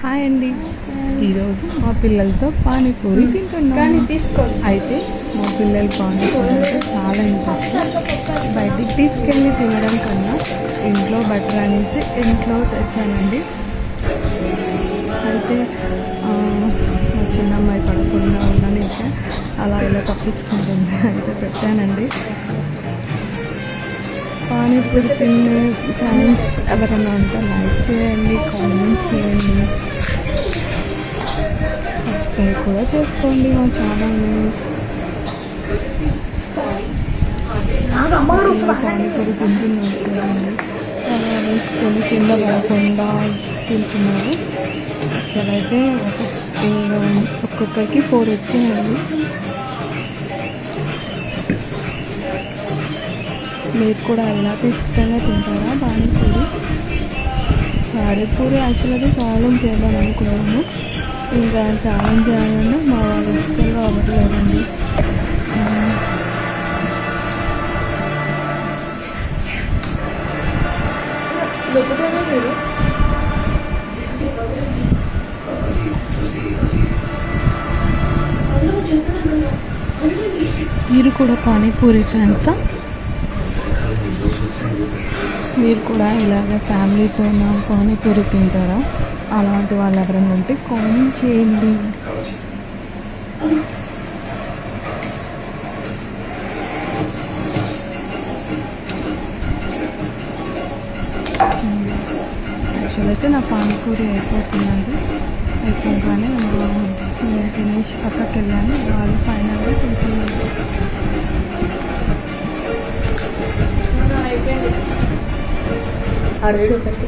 Hi అండి. ఈరోజు మా పిల్లలతో పానీపూరి తింటున్నాను. అయితే మా పిల్లలు పానీపూరి అంటే చాలా ఇంట్రెస్ట్. బయటికి తీసుకెళ్ళి తినడం కన్నా ఇంట్లో బెటర్ అనేసి ఇంట్లో తెచ్చానండి. అయితే మా చిన్నమ్మాయి పడకుండా ఉండనికే అలా ఇలా తప్పించుకుంటుంది. అయితే పెట్టానండి. పానీపూరి తినే ఫ్యాన్స్ ఎవరైనా ఉంటే లైక్ చేయండి, కామెంట్ చేయండి, సబ్స్క్రైబ్ కూడా చేసుకోండి మా ఛానల్ని. పానీపూరి తింటున్నారు చూడండి, అలా వేసుకొని కింద పడకుండా తింటున్నారు. ఇక్కడైతే ఒక్కొక్కరికి 4 వచ్చాయండి. మీరు కూడా ఇలా ఇష్టంగా తింటారా పానీపూరి? పానీపూరి యాక్చువల్గా ఛాలెంజ్ చేద్దాం అనుకున్నాము. ఇంకా ఛాలెంజ్ చేయాలన్నా మా వాళ్ళు ఇష్టంగా అవ్వట్లేదండి. మీరు కూడా పానీపూరి ఫ్యాన్సా? మీరు కూడా ఇలాగ ఫ్యామిలీతో పానీపూరి తింటారా? అలాంటి వాళ్ళు ఎవరైనా ఉంటే కామెంట్ చేయండి. యాక్చువల్ అయితే నా పానీపూరి అయిపోతుందండి. అయిపోగానే నేను తినేసి పక్కకి వెళ్ళాను. వాళ్ళు ఫైనల్గా తింటున్నారు. ఆడ ఫస్ట్